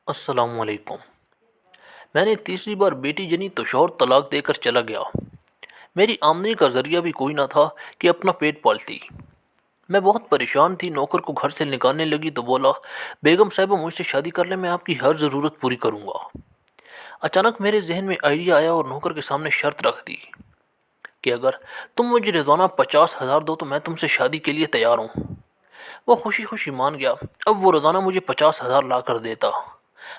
السلام علیکم۔ میں نے تیسری بار بیٹی جنی تو شوہر طلاق دے کر چلا گیا۔ میری آمدنی کا ذریعہ بھی کوئی نہ تھا کہ اپنا پیٹ پالتی۔ میں بہت پریشان تھی۔ نوکر کو گھر سے نکالنے لگی تو بولا، بیگم صاحبہ مجھ سے شادی کر لیں، میں آپ کی ہر ضرورت پوری کروں گا۔ اچانک میرے ذہن میں آئیڈیا آیا اور نوکر کے سامنے شرط رکھ دی کہ اگر تم مجھے روزانہ 50,000 دو تو میں تم سے شادی کے لیے تیار ہوں۔ وہ خوشی خوشی مان گیا۔ اب وہ روزانہ مجھے 50,000 لا کر دیتا۔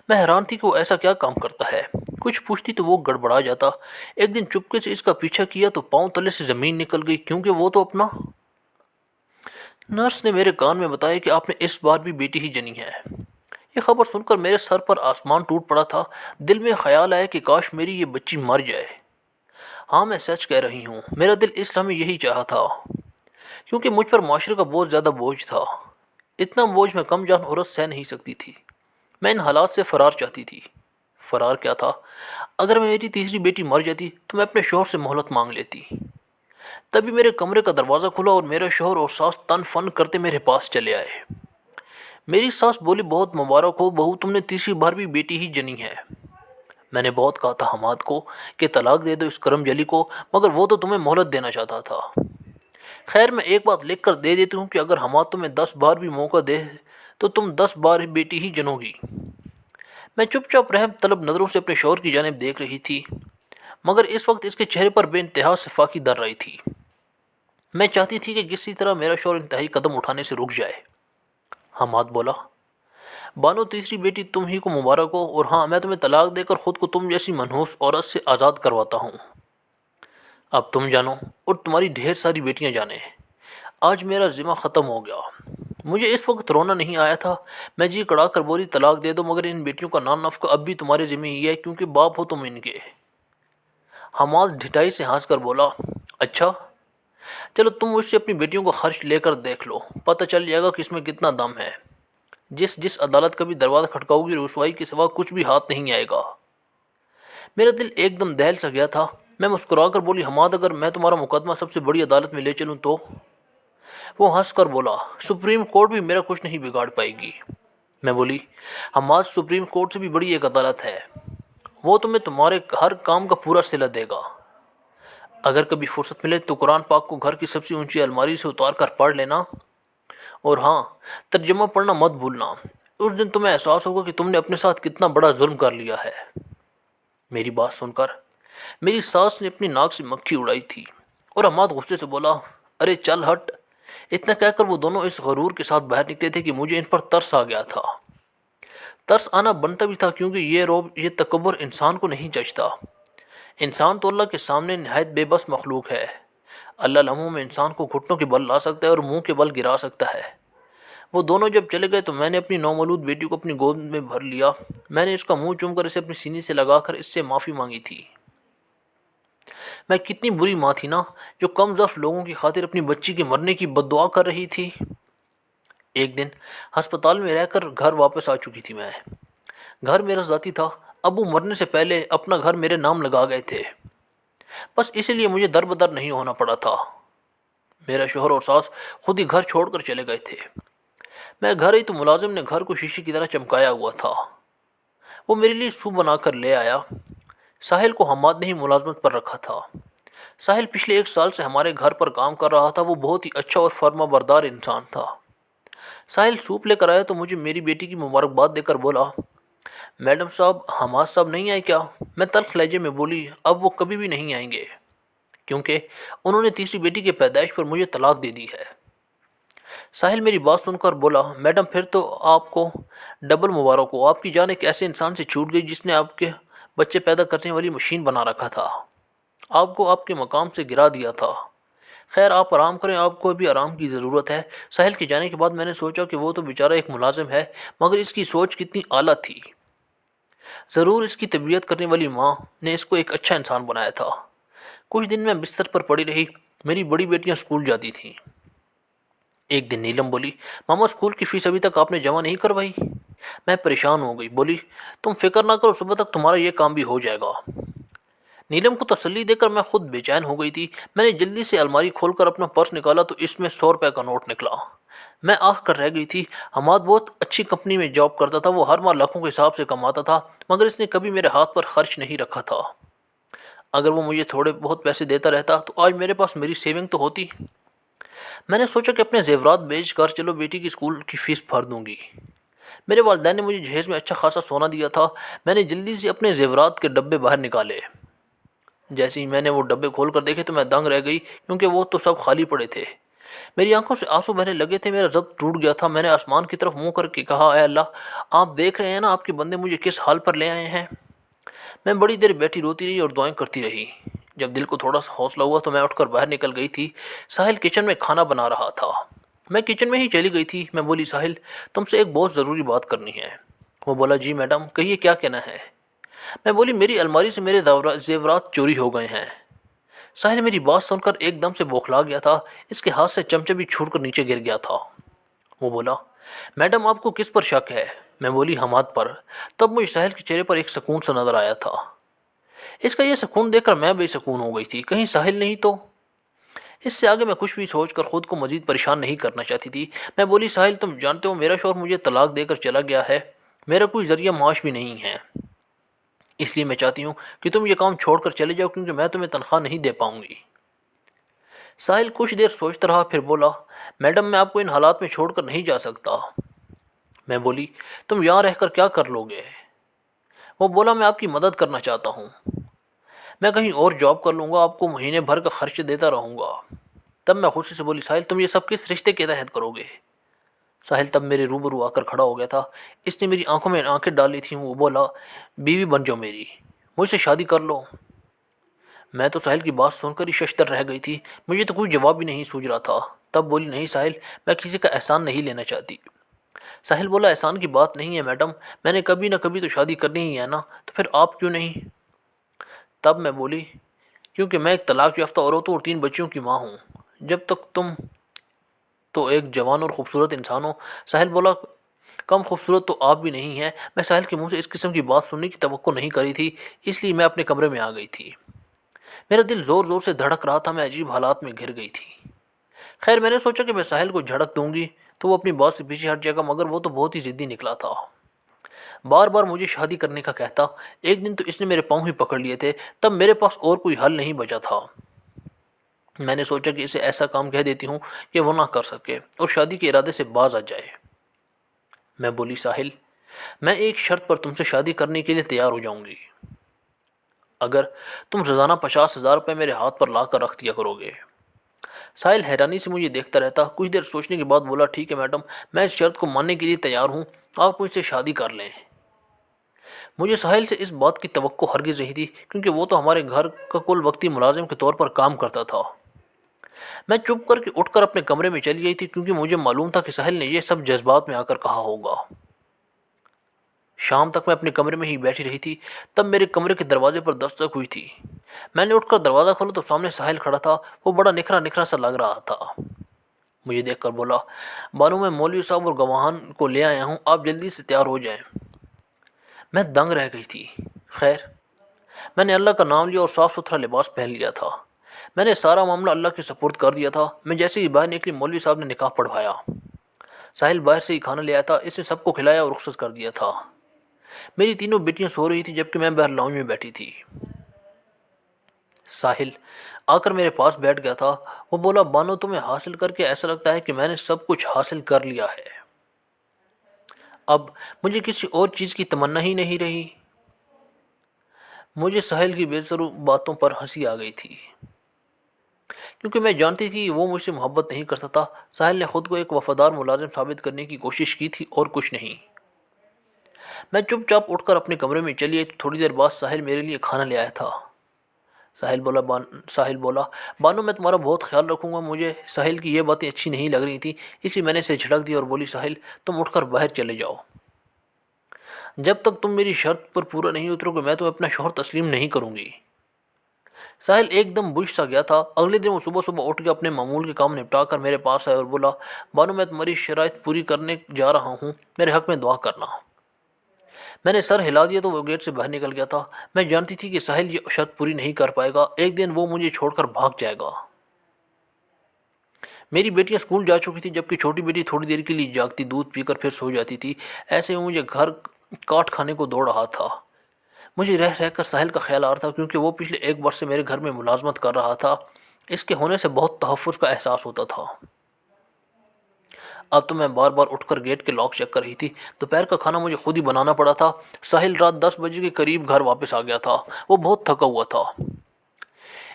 میں حیران تھی کہ وہ ایسا کیا کام کرتا ہے۔ کچھ پوچھتی تو وہ گڑبڑا جاتا۔ ایک دن چپکے سے اس کا پیچھا کیا تو پاؤں تلے سے زمین نکل گئی، کیونکہ وہ تو اپنا نرس نے میرے کان میں بتایا کہ آپ نے اس بار بھی بیٹی ہی جنی ہے۔ یہ خبر سن کر میرے سر پر آسمان ٹوٹ پڑا تھا۔ دل میں خیال آیا کہ کاش میری یہ بچی مر جائے۔ ہاں، میں سچ کہہ رہی ہوں، میرا دل اس لمحے یہی چاہا تھا، کیونکہ مجھ پر معاشرے کا بہت زیادہ بوجھ تھا۔ اتنا بوجھ میں کم جان عورت سہ نہیں سکتی تھی۔ میں ان حالات سے فرار چاہتی تھی۔ فرار کیا تھا؟ اگر میری تیسری بیٹی مر جاتی تو میں اپنے شوہر سے مہلت مانگ لیتی۔ تبھی میرے کمرے کا دروازہ کھلا اور میرا شوہر اور ساس تن فن کرتے میرے پاس چلے آئے۔ میری ساس بولی، بہت مبارک ہو بہو، تم نے تیسری بار بھی بیٹی ہی جنی ہے۔ میں نے بہت کہا تھا حماد کو کہ طلاق دے دو اس کرم جلی کو، مگر وہ تو تمہیں مہلت دینا چاہتا تھا۔ خیر، میں ایک بات لکھ کر دے دیتی ہوں کہ اگر حماد تمہیں 10 بار بھی موقع دے تو تم 10 بار بیٹی ہی جنو گی۔ میں چپ چاپ رحم طلب نظروں سے اپنے شوہر کی جانب دیکھ رہی تھی، مگر اس وقت اس کے چہرے پر بے انتہا صفاقی در رہی تھی۔ میں چاہتی تھی کہ کسی طرح میرا شوہر انتہائی قدم اٹھانے سے رک جائے۔ حماد بولا، بانو تیسری بیٹی تم ہی کو مبارک ہو، اور ہاں، میں تمہیں طلاق دے کر خود کو تم جیسی منحوس عورت سے آزاد کرواتا ہوں۔ اب تم جانو اور تمہاری ڈھیر ساری بیٹیاں جانیں۔ آج میرا ذمہ ختم ہو گیا۔ مجھے اس وقت رونا نہیں آیا تھا۔ میں جی کڑا کر بولی، طلاق دے دو، مگر ان بیٹیوں کا نان نفقہ اب بھی تمہارے ذمہ ہی ہے، کیونکہ باپ ہو تم ان کے۔ حماد ڈھٹائی سے ہنس کر بولا، اچھا چلو، تم مجھ سے اپنی بیٹیوں کا خرچ لے کر دیکھ لو، پتہ چل جائے گا کہ اس میں کتنا دم ہے۔ جس عدالت کا بھی دروازہ کھٹکاؤ گی، رسوائی کے سوا کچھ بھی ہاتھ نہیں آئے گا۔ میرا دل ایک دم دہل سا گیا تھا۔ میں مسکرا کر بولی، حماد اگر میں تمہارا مقدمہ سب سے بڑی عدالت میں لے چلوں تو؟ وہ ہنس کر بولا، سپریم کورٹ بھی میرا کچھ نہیں بگاڑ پائے گی۔ میں بولی، حماد سپریم کورٹ سے بھی بڑی ایک عدالت ہے، وہ تمہیں تمہارے ہر کام کا پورا صلہ دے گا۔ اگر کبھی فرصت ملے تو قرآن پاک کو گھر کی سب سے اونچی الماری سے اتار کر پڑھ لینا، اور ہاں، ترجمہ پڑھنا مت بھولنا۔ اس دن تمہیں احساس ہوگا کہ تم نے اپنے ساتھ کتنا بڑا ظلم کر لیا ہے۔ میری بات سن کر میری ساس نے اپنی ناک سے مکھی اڑائی تھی، اور حماد غصے سے بولا، ارے چل ہٹ۔ اتنا کہہ کر وہ دونوں اس غرور کے ساتھ باہر نکلے تھے کہ مجھے ان پر ترس آ گیا تھا۔ ترس آنا بنتا بھی تھا، کیونکہ یہ روب، یہ تکبر انسان کو نہیں جچتا۔ انسان تو اللہ کے سامنے نہایت بے بس مخلوق ہے۔ اللہ لمحوں میں انسان کو گھٹنوں کے بل لا سکتا ہے اور منہ کے بل گرا سکتا ہے۔ وہ دونوں جب چلے گئے تو میں نے اپنی نومولود بیٹی کو اپنی گود میں بھر لیا۔ میں نے اس کا منہ چوم کر اسے اپنی سینے سے لگا کر اس سے معافی مانگی تھی۔ میں کتنی بری ماں تھی نا، جو کم ضعف لوگوں کی خاطر اپنی بچی کے مرنے کی بد دعا کر رہی تھی۔ ایک دن ہسپتال میں رہ کر گھر واپس آ چکی تھی میں۔ گھر میرا ذاتی تھا۔ ابو مرنے سے پہلے اپنا گھر میرے نام لگا گئے تھے، بس اسی لیے مجھے در بدر نہیں ہونا پڑا تھا۔ میرا شوہر اور ساس خود ہی گھر چھوڑ کر چلے گئے تھے۔ میں گھر آئی تو ملازم نے گھر کو شیشے کی طرح چمکایا ہوا تھا۔ وہ میرے لیے سوپ بنا کر لے آیا۔ ساحل کو حماد نے ہی ملازمت پر رکھا تھا۔ ساحل پچھلے 1 سال سے ہمارے گھر پر کام کر رہا تھا۔ وہ بہت ہی اچھا اور فرما بردار انسان تھا۔ ساحل سوپ لے کر آیا تو مجھے میری بیٹی کی مبارکباد دے کر بولا، میڈم صاحب، حماد صاحب نہیں آئے کیا؟ میں تلخ لہجے میں بولی، اب وہ کبھی بھی نہیں آئیں گے، کیونکہ انہوں نے تیسری بیٹی کی پیدائش پر مجھے طلاق دے دی ہے۔ ساحل میری بات سن کر بولا، میڈم پھر تو آپ کو ڈبل مبارک ہو، آپ کی جان ایک ایسے انسان سے چھوٹ گئی جس نے آپ کے بچے پیدا کرنے والی مشین بنا رکھا تھا، آپ کو آپ کے مقام سے گرا دیا تھا۔ خیر، آپ آرام کریں، آپ کو بھی آرام کی ضرورت ہے۔ ساحل کے جانے کے بعد میں نے سوچا کہ وہ تو بیچارہ ایک ملازم ہے، مگر اس کی سوچ کتنی اعلیٰ تھی۔ ضرور اس کی تربیت کرنے والی ماں نے اس کو ایک اچھا انسان بنایا تھا۔ کچھ دن میں بستر پر پڑی رہی۔ میری بڑی بیٹیاں اسکول جاتی تھیں۔ ایک دن نیلم بولی، ماما اسکول کی فیس ابھی تک آپ نے جمع نہیں کروائی؟ میں پریشان ہو گئی، بولی، تم فکر نہ کرو، صبح تک تمہارا یہ کام بھی ہو جائے گا۔ نیلم کو تسلی دے کر میں خود بے چین ہو گئی تھی۔ میں نے جلدی سے الماری کھول کر اپنا پرس نکالا تو اس میں 100 روپے کا نوٹ نکلا۔ میں آہ کر رہ گئی تھی۔ حماد بہت اچھی کمپنی میں جاب کرتا تھا، وہ ہر ماہ لاکھوں کے حساب سے کماتا تھا، مگر اس نے کبھی میرے ہاتھ پر خرچ نہیں رکھا تھا۔ اگر وہ مجھے تھوڑے بہت پیسے دیتا رہتا تو آج میرے پاس میری سیونگ تو ہوتی۔ میں نے سوچا کہ اپنے زیورات بیچ کر چلو بیٹی کی اسکول کی فیس بھر دوں گی۔ میرے والدین نے مجھے جہیز میں اچھا خاصا سونا دیا تھا۔ میں نے جلدی سے اپنے زیورات کے ڈبے باہر نکالے۔ جیسے ہی میں نے وہ ڈبے کھول کر دیکھے تو میں دنگ رہ گئی، کیونکہ وہ تو سب خالی پڑے تھے۔ میری آنکھوں سے آنسو بہنے لگے تھے، میرا ضبط ٹوٹ گیا تھا۔ میں نے آسمان کی طرف منہ کر کے کہا، اے اللہ، آپ دیکھ رہے ہیں نا آپ کے بندے مجھے کس حال پر لے آئے ہیں۔ میں بڑی دیر بیٹھی روتی رہی اور دعائیں کرتی رہی۔ جب دل کو تھوڑا سا حوصلہ ہوا تو میں اٹھ کر باہر نکل گئی تھی۔ ساحل کچن میں کھانا بنا رہا تھا۔ میں کچن میں ہی چلی گئی تھی۔ میں بولی، ساحل، تم سے ایک بہت ضروری بات کرنی ہے۔ وہ بولا، جی میڈم، کہیے کیا کہنا ہے۔ میں بولی، میری الماری سے میرے زیورات چوری ہو گئے ہیں۔ ساحل میری بات سن کر ایک دم سے بوکھلا گیا تھا۔ اس کے ہاتھ سے چمچہ بھی چھوٹ کر نیچے گر گیا تھا۔ وہ بولا، میڈم آپ کو کس پر شک ہے؟ میں بولی، حماد پر۔ تب مجھے ساحل کے چہرے پر ایک سکون سا نظر آیا تھا۔ اس کا یہ سکون دیکھ کر میں بے سکون ہو گئی تھی، کہیں ساحل نہیں تو۔ اس سے آگے میں کچھ بھی سوچ کر خود کو مزید پریشان نہیں کرنا چاہتی تھی۔ میں بولی، ساحل، تم جانتے ہو میرا شوہر مجھے طلاق دے کر چلا گیا ہے، میرا کوئی ذریعہ معاش بھی نہیں ہے، اس لیے میں چاہتی ہوں کہ تم یہ کام چھوڑ کر چلے جاؤ، کیونکہ میں تمہیں تنخواہ نہیں دے پاؤں گی۔ ساحل کچھ دیر سوچتا رہا، پھر بولا، میڈم میں آپ کو ان حالات میں چھوڑ کر نہیں جا سکتا۔ میں بولی، تم یہاں رہ کر کیا کر لو گے؟ وہ بولا، میں آپ کی مدد کرنا چاہتا ہوں، میں کہیں اور جاب کر لوں گا، آپ کو مہینے بھر کا خرچ دیتا رہوں گا۔ تب میں خوشی سے بولی، ساحل، تم یہ سب کس رشتے کے تحت کرو گے؟ ساحل تب میرے روبرو آ کر کھڑا ہو گیا تھا۔ اس نے میری آنکھوں میں آنکھیں ڈالی تھیں۔ وہ بولا، بیوی بن جاؤ میری، مجھ سے شادی کر لو۔ میں تو ساحل کی بات سن کر ہی ششدر رہ گئی تھی، مجھے تو کوئی جواب بھی نہیں سوجھ رہا تھا۔ تب بولی، نہیں ساحل، میں کسی کا احسان نہیں لینا چاہتی۔ ساحل بولا، احسان کی بات نہیں ہے میڈم، میں نے کبھی نہ کبھی تو شادی کرنی ہی ہے نا، تو پھر آپ کیوں نہیں؟ تب میں بولی، کیونکہ میں ایک طلاق یافتہ عورت ہوں اور 3 بچیوں کی ماں ہوں، جب تک تم تو ایک جوان اور خوبصورت انسان ہو۔ ساحل بولا، کم خوبصورت تو آپ بھی نہیں ہیں۔ میں ساحل کے منہ سے اس قسم کی بات سننے کی توقع نہیں کری تھی، اس لیے میں اپنے کمرے میں آ گئی تھی۔ میرا دل زور زور سے دھڑک رہا تھا، میں عجیب حالات میں گھر گئی تھی۔ خیر، میں نے سوچا کہ میں ساحل کو جھڑک دوں گی تو وہ اپنی بات سے پیچھے ہٹ جائے گا، مگر وہ تو بہت ہی ضدی نکلا تھا، بار بار مجھے شادی کرنے کا کہتا۔ ایک دن تو اس نے میرے پاؤں ہی پکڑ لیے تھے، تب میرے پاس اور کوئی حل نہیں بچا تھا۔ میں نے سوچا کہ اسے ایسا کام کہہ دیتی ہوں کہ وہ نہ کر سکے اور شادی کے ارادے سے باز آ جائے۔ میں بولی، ساحل، میں ایک شرط پر تم سے شادی کرنے کے لیے تیار ہو جاؤں گی، اگر تم روزانہ 50,000 روپے میرے ہاتھ پر لا کر رکھ دیا کرو گے۔ ساحل حیرانی سے مجھے دیکھتا رہتا۔ کچھ دیر سوچنے کے بعد بولا، ٹھیک ہے میڈم، میں اس شرط کو ماننے کے لیے تیار ہوں، آپ مجھ سے شادی کر لیں۔ مجھے ساحل سے اس بات کی توقع ہرگز نہیں تھی، کیونکہ وہ تو ہمارے گھر کا کل وقتی ملازم کے طور پر کام کرتا تھا۔ میں چپ کر کے اٹھ کر اپنے کمرے میں چلی گئی تھی، کیونکہ مجھے معلوم تھا کہ ساحل نے یہ سب جذبات میں آ کر کہا ہوگا۔ شام تک میں اپنے کمرے میں ہی بیٹھی رہی تھی، تب میرے کمرے کے دروازے پر دستک ہوئی تھی۔ میں نے اٹھ کر دروازہ کھولا تو سامنے ساحل کھڑا تھا۔ وہ بڑا نکھرا نکھرا سا لگ رہا تھا۔ مجھے دیکھ کر بولا، بانو، میں مولوی صاحب اور گواہان کو لے آیا ہوں، آپ جلدی سے تیار ہو جائیں۔ میں دنگ رہ گئی تھی۔ خیر، میں نے اللہ کا نام لیا اور صاف ستھرا لباس پہن لیا تھا۔ میں نے سارا معاملہ اللہ کے سپرد کر دیا تھا۔ میں جیسے ہی باہر نکلی، مولوی صاحب نے نکاح پڑھوایا۔ ساحل باہر سے ہی کھانا لے آیا تھا، اس نے سب کو کھلایا اور رخصت کر دیا تھا۔ میری تینوں بیٹیاں سو رہی تھی، جبکہ میں باہر لاؤنج میں بیٹھی تھی۔ ساحل آ کر میرے پاس بیٹھ گیا تھا۔ وہ بولا، بانو، تمہیں حاصل کر کے ایسا لگتا ہے کہ میں نے سب کچھ حاصل کر لیا ہے، اب مجھے کسی اور چیز کی تمنا ہی نہیں رہی۔ مجھے ساحل کی بے سرو باتوں پر ہنسی آ گئی تھی، کیونکہ میں جانتی تھی وہ مجھ سے محبت نہیں کرتا تھا۔ ساحل نے خود کو ایک وفادار ملازم ثابت کرنے کی کوشش کی تھی اور کچھ نہیں۔ میں چپ چاپ اٹھ کر اپنے کمرے میں چلی آئی تو تھوڑی دیر بعد ساحل میرے لیے کھانا لے آیا تھا۔ ساحل بولا، بانو، میں تمہارا بہت خیال رکھوں گا۔ مجھے ساحل کی یہ باتیں اچھی نہیں لگ رہی تھیں، اس لیے میں نے اسے جھڑک دی اور بولی، ساحل، تم اٹھ کر باہر چلے جاؤ، جب تک تم میری شرط پر پورا نہیں اترو گے میں تمہیں اپنا شوہر تسلیم نہیں کروں گی۔ ساحل ایک دم بجھ سا گیا تھا۔ اگلے دن وہ صبح صبح اٹھ کے اپنے معمول کے کام نپٹا کر میرے پاس آیا اور بولا، بانو، میں تمہاری شرائط پوری کرنے جا رہا ہوں، میرے حق میں دعا کرنا۔ میں نے سر ہلا دیا تو وہ گیٹ سے باہر نکل گیا تھا۔ میں جانتی تھی کہ ساحل یہ شرط پوری نہیں کر پائے گا، ایک دن وہ مجھے چھوڑ کر بھاگ جائے گا۔ میری بیٹیاں اسکول جا چکی تھی جبکہ چھوٹی بیٹی تھوڑی دیر کے لیے جاگتی، دودھ پی کر پھر سو جاتی تھی۔ ایسے میں مجھے گھر کاٹ کھانے کو دوڑ رہا تھا۔ مجھے رہ رہ کر ساحل کا خیال آ رہا تھا کیونکہ وہ پچھلے ایک برس سے میرے گھر میں ملازمت کر رہا تھا۔ اس کے ہونے سے بہت تحفظ کا احساس ہوتا تھا۔ اب تو میں بار بار اٹھ کر گیٹ کے لاک چیک کر رہی تھی۔ دوپہر کا کھانا مجھے خود ہی بنانا پڑا تھا۔ ساحل رات 10 بجے کے قریب گھر واپس آ گیا تھا۔ وہ بہت تھکا ہوا تھا۔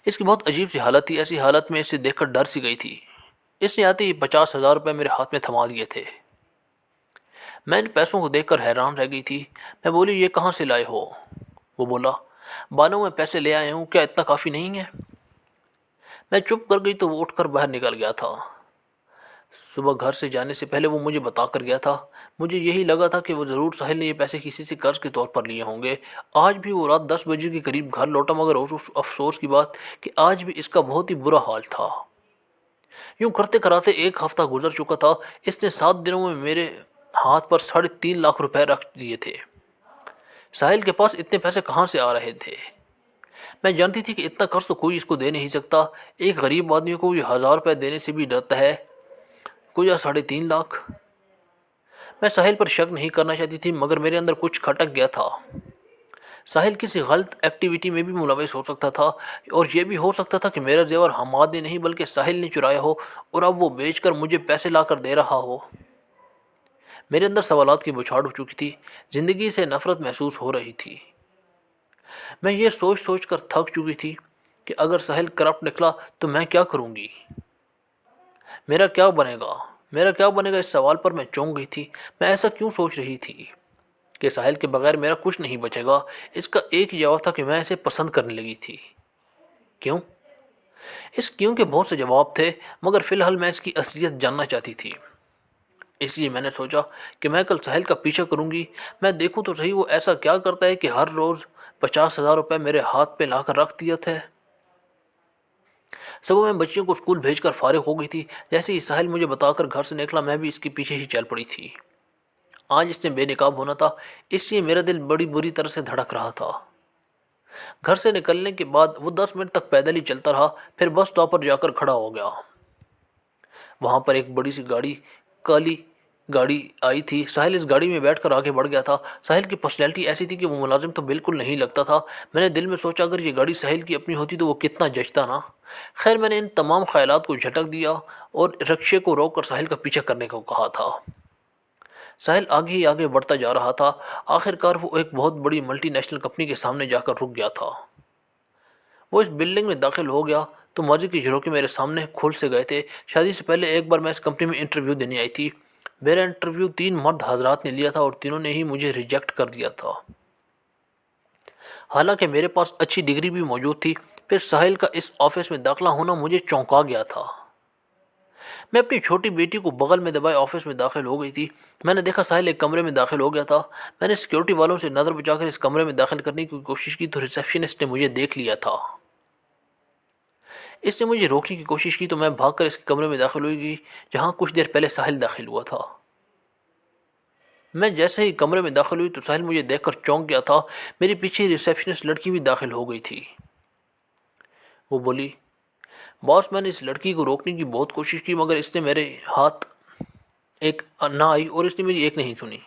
اس کی بہت عجیب سی حالت تھی۔ ایسی حالت میں اسے دیکھ کر ڈر سی گئی تھی۔ اس نے آتے ہی 50,000 روپے میرے ہاتھ میں تھما دیے تھے۔ میں ان پیسوں کو دیکھ کر حیران رہ گئی تھی۔ میں بولی، یہ کہاں سے لائے ہو؟ وہ بولا، بانو میں پیسے لے آیا ہوں، کیا اتنا کافی نہیں ہے؟ میں چپ کر گئی تو وہ اٹھ کر باہر نکل گیا تھا۔ صبح گھر سے جانے سے پہلے وہ مجھے بتا کر گیا تھا۔ مجھے یہی لگا تھا کہ وہ ضرور ساحل نے یہ پیسے کسی سے قرض کے طور پر لیے ہوں گے۔ آج بھی وہ رات 10 بجے کے قریب گھر لوٹا، مگر اس افسوس کی بات کہ آج بھی اس کا بہت ہی برا حال تھا۔ یوں کرتے کراتے ایک ہفتہ گزر چکا تھا۔ اس نے 7 دنوں میں میرے ہاتھ پر 3.5 لاکھ روپے رکھ دیے تھے۔ ساحل کے پاس اتنے پیسے کہاں سے آ رہے تھے؟ میں جانتی تھی کہ اتنا قرض تو کوئی اس کو دے نہیں سکتا۔ ایک غریب آدمی کو یہ 1,000 روپے دینے سے بھی ڈرتا ہے، کوئی 3.5 لاکھ۔ میں ساحل پر شک نہیں کرنا چاہتی تھی مگر میرے اندر کچھ کھٹک گیا تھا۔ ساحل کسی غلط ایکٹیویٹی میں بھی ملوث ہو سکتا تھا، اور یہ بھی ہو سکتا تھا کہ میرا زیور حماد نے نہیں بلکہ ساحل نے چرایا ہو اور اب وہ بیچ کر مجھے پیسے لا کر دے رہا ہو۔ میرے اندر سوالات کی بچھاڑ ہو چکی تھی۔ زندگی سے نفرت محسوس ہو رہی تھی۔ میں یہ سوچ سوچ کر تھک چکی تھی کہ اگر ساحل کرپٹ نکلا تو میں کیا کروں گی؟ میرا کیا بنے گا؟ میرا کیا بنے گا؟ اس سوال پر میں چونک گئی تھی۔ میں ایسا کیوں سوچ رہی تھی کہ ساحل کے بغیر میرا کچھ نہیں بچے گا؟ اس کا ایک ہی جواب تھا کہ میں اسے پسند کرنے لگی تھی۔ کیوں؟ اس کیوں کے بہت سے جواب تھے مگر فی الحال میں اس کی اصلیت جاننا چاہتی تھی۔ اس لیے میں نے سوچا کہ میں کل ساحل کا پیچھا کروں گی۔ میں دیکھوں تو صحیح وہ ایسا کیا کرتا ہے کہ ہر روز 50,000 روپے میرے ہاتھ پہ لا کر رکھ دیا تھے۔ صبح میں بچیوں کو اسکول بھیج کر فارغ ہو گئی تھی۔ جیسے ہی ساحل مجھے بتا کر گھر سے نکلا میں بھی اس کے پیچھے ہی چل پڑی تھی۔ آج اس نے بے نقاب ہونا تھا، اس لیے میرا دل بڑی بری طرح سے دھڑک رہا تھا۔ گھر سے نکلنے کے بعد وہ 10 منٹ تک پیدل ہی چلتا رہا، پھر بس اسٹاپ پر جا کر کھڑا ہو گیا۔ وہاں پر ایک بڑی سی گاڑی، کالی گاڑی آئی تھی۔ ساحل اس گاڑی میں بیٹھ کر آگے بڑھ گیا تھا۔ ساحل کی پرسنالٹی ایسی تھی کہ وہ ملازم تو بالکل نہیں لگتا تھا۔ میں نے دل میں سوچا اگر یہ گاڑی ساحل کی اپنی ہوتی تو وہ کتنا جچتا نا۔ خیر میں نے ان تمام خیالات کو جھٹک دیا اور رکشے کو روک کر ساحل کا پیچھا کرنے کو کہا تھا۔ ساحل آگے ہی آگے بڑھتا جا رہا تھا۔ آخر کار وہ ایک بہت بڑی ملٹی نیشنل کمپنی کے سامنے جا کر رک گیا تھا۔ وہ اس بلڈنگ میں داخل ہو گیا تو ماضی کے جھروکے میرے سامنے کھل سے گئے تھے۔ شادی سے پہلے ایک بار میں اس کمپنی میں انٹرویو دینے آئی تھی۔ میرا انٹرویو 3 مرد حضرات نے لیا تھا اور تینوں نے ہی مجھے ریجیکٹ کر دیا تھا، حالانکہ میرے پاس اچھی ڈگری بھی موجود تھی۔ پھر ساحل کا اس آفس میں داخلہ ہونا مجھے چونکا گیا تھا۔ میں اپنی چھوٹی بیٹی کو بغل میں دبائے آفس میں داخل ہو گئی تھی۔ میں نے دیکھا ساحل ایک کمرے میں داخل ہو گیا تھا۔ میں نے سیکیورٹی والوں سے نظر بچا کر اس کمرے میں داخل کرنے کی کوشش کی تو ریسیپشنسٹ نے مجھے دیکھ لیا تھا۔ اس نے مجھے روکنے کی کوشش کی تو میں بھاگ کر اس کمرے میں داخل ہوئی گئی جہاں کچھ دیر پہلے ساحل داخل ہوا تھا۔ میں جیسے ہی کمرے میں داخل ہوئی تو ساحل مجھے دیکھ کر چونک گیا تھا۔ میری پیچھے ریسیپشنسٹ لڑکی بھی داخل ہو گئی تھی۔ وہ بولی، باس میں نے اس لڑکی کو روکنے کی بہت کوشش کی مگر اس نے میرے ہاتھ ایک نہ آئی اور اس نے میری ایک نہیں سنی۔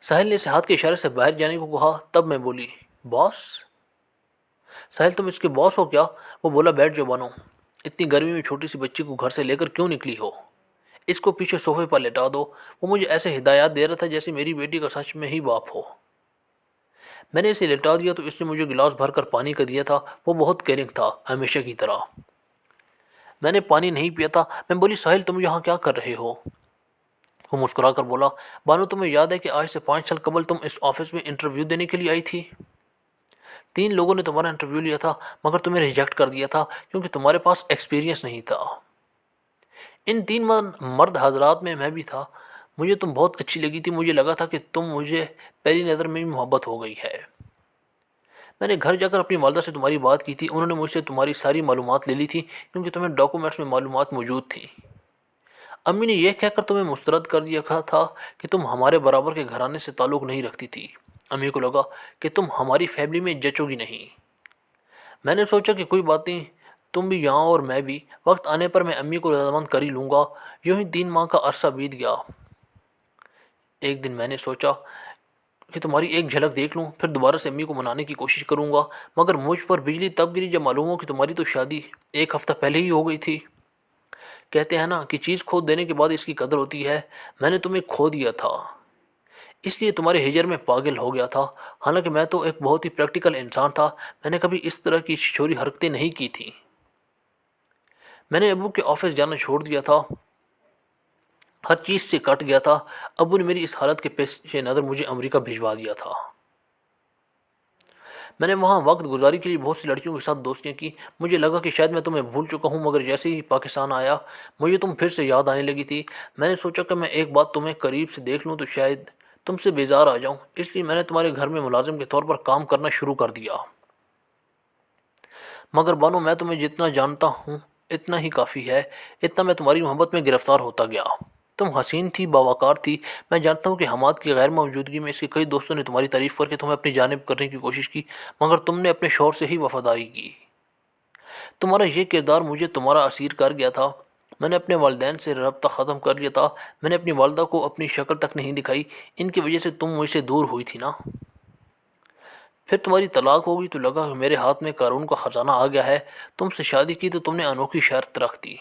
ساحل نے اس ہاتھ کے اشارے سے باہر جانے کو کہا، تب میں بولی، باس؟ ساحل تم اس کے باس ہو کیا؟ وہ بولا، بیٹھ جاؤ بانو، اتنی گرمی میں چھوٹی سی بچی کو گھر سے لے کر کیوں نکلی ہو؟ اس کو پیچھے صوفے پر لٹا دو۔ وہ مجھے ایسے ہدایات دے رہا تھا جیسے میری بیٹی کا سچ میں ہی باپ ہو۔ میں نے اسے لٹا دیا تو اس نے مجھے گلاس بھر کر پانی کا دیا تھا۔ وہ بہت کیئرنگ تھا، ہمیشہ کی طرح۔ میں نے پانی نہیں پیا تھا۔ میں بولی، ساحل تم یہاں کیا کر رہے ہو؟ وہ مسکرا کر بولا، بانو تمہیں یاد ہے کہ آج سے 5 سال قبل تم اس آفس میں انٹرویو دینے کے لیے آئی تھی؟ 3 لوگوں نے تمہارا انٹرویو لیا تھا مگر تمہیں ریجیکٹ کر دیا تھا کیونکہ تمہارے پاس ایکسپیرینس نہیں تھا۔ ان 3 مرد حضرات میں بھی تھا۔ مجھے تم بہت اچھی لگی تھی۔ مجھے لگا تھا کہ تم مجھے پہلی نظر میں ہی محبت ہو گئی ہے۔ میں نے گھر جا کر اپنی والدہ سے تمہاری بات کی تھی۔ انہوں نے مجھ سے تمہاری ساری معلومات لے لی تھی کیونکہ تمہیں ڈاکومنٹس میں معلومات موجود تھیں۔ امی نے یہ کہہ کر تمہیں مسترد کر دیا تھا کہ تم ہمارے برابر کے گھرانے سے تعلق نہیں رکھتی تھی۔ امی کو لگا کہ تم ہماری فیملی میں جچو گی نہیں۔ میں نے سوچا کہ کوئی بات نہیں، تم بھی یہاں اور میں بھی، وقت آنے پر میں امی کو رضامند کر ہی لوں گا۔ یوں ہی 3 ماہ کا عرصہ بیت گیا۔ ایک دن میں نے سوچا کہ تمہاری ایک جھلک دیکھ لوں، پھر دوبارہ سے امی کو منانے کی کوشش کروں گا، مگر مجھ پر بجلی تب گری جب معلوم ہو کہ تمہاری تو شادی 1 ہفتہ پہلے ہی ہو گئی تھی۔ کہتے ہیں نا کہ چیز کھو دینے کے بعد اس کی قدر ہوتی ہے، میں نے تمہیں کھو دیا تھا، اس لیے تمہارے ہجر میں پاگل ہو گیا تھا۔ حالانکہ میں تو ایک بہت ہی پریکٹیکل انسان تھا، میں نے کبھی اس طرح کی چھوری حرکتیں نہیں کی تھیں۔ میں نے ابو کے آفس جانا چھوڑ دیا تھا، ہر چیز سے کٹ گیا تھا۔ ابو نے میری اس حالت کے پیش نظر مجھے امریکہ بھجوا دیا تھا۔ میں نے وہاں وقت گزاری کے لیے بہت سی لڑکیوں کے ساتھ دوستیاں کی۔ مجھے لگا کہ شاید میں تمہیں بھول چکا ہوں، مگر جیسے ہی پاکستان آیا مجھے تم پھر سے یاد آنے لگی تھی۔ میں نے سوچا کہ میں ایک بات تمہیں قریب سے دیکھ لوں تو شاید تم سے بیزار آ جاؤں، اس لیے میں نے تمہارے گھر میں ملازم کے طور پر کام کرنا شروع کر دیا۔ مگر بانو، میں تمہیں جتنا جانتا ہوں اتنا ہی کافی ہے۔ اتنا میں تمہاری محبت میں گرفتار ہوتا گیا۔ تم حسین تھی، باوقار تھی۔ میں جانتا ہوں کہ حماد کی غیر موجودگی میں اس کے کئی دوستوں نے تمہاری تعریف کر کے تمہیں اپنی جانب کرنے کی کوشش کی، مگر تم نے اپنے شوہر سے ہی وفاداری کی۔ تمہارا یہ کردار مجھے تمہارا اسیر کر گیا تھا۔ میں نے اپنے والدین سے رابطہ ختم کر لیا تھا۔ میں نے اپنی والدہ کو اپنی شکل تک نہیں دکھائی، ان کی وجہ سے تم مجھ سے دور ہوئی تھی نا۔ پھر تمہاری طلاق ہو گئی تو لگا کہ میرے ہاتھ میں قارون کا خزانہ آ گیا ہے۔ تم سے شادی کی تو تم نے انوکھی شرط رکھ دی،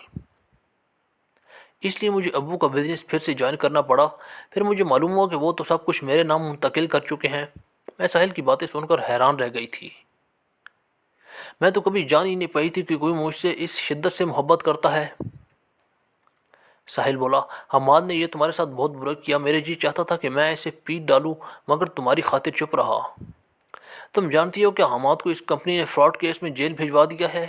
اس لیے مجھے ابو کا بزنس پھر سے جوائن کرنا پڑا۔ پھر مجھے معلوم ہوا کہ وہ تو سب کچھ میرے نام منتقل کر چکے ہیں۔ میں ساحل کی باتیں سن کر حیران رہ گئی تھی۔ میں تو کبھی جان ہی نہیں پائی تھی کہ کوئی مجھ سے اس شدت سے محبت کرتا ہے۔ ساحل بولا، حماد نے یہ تمہارے ساتھ بہت برا کیا، میرے جی چاہتا تھا کہ میں اسے پیٹ ڈالوں، مگر تمہاری خاطر چپ رہا۔ تم جانتی ہو کہ حماد کو اس کمپنی نے فراڈ کیس میں جیل بھجوا دیا ہے،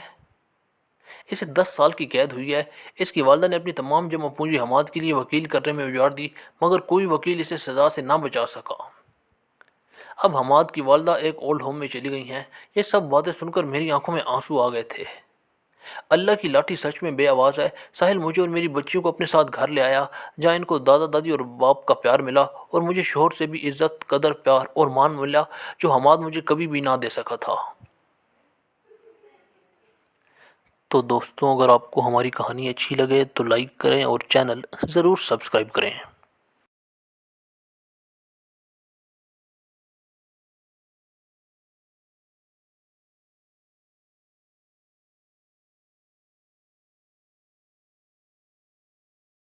اسے 10 سال کی قید ہوئی ہے۔ اس کی والدہ نے اپنی تمام جمع پونجی حماد کے لیے وکیل کرنے میں اجاڑ دی، مگر کوئی وکیل اسے سزا سے نہ بچا سکا۔ اب حماد کی والدہ ایک اولڈ ہوم میں چلی گئی ہیں۔ یہ سب باتیں سن کر میری آنکھوں میں آنسو آ گئے تھے۔ اللہ کی لاٹھی سچ میں بے آواز ہے۔ ساحل مجھے اور میری بچیوں کو اپنے ساتھ گھر لے آیا، جہاں ان کو دادا دادی اور باپ کا پیار ملا، اور مجھے شوہر سے بھی عزت، قدر، پیار اور مان ملا جو حماد مجھے کبھی بھی نہ دے سکا تھا۔ تو دوستوں، اگر آپ کو ہماری کہانی اچھی لگے تو لائک کریں اور چینل ضرور سبسکرائب کریں۔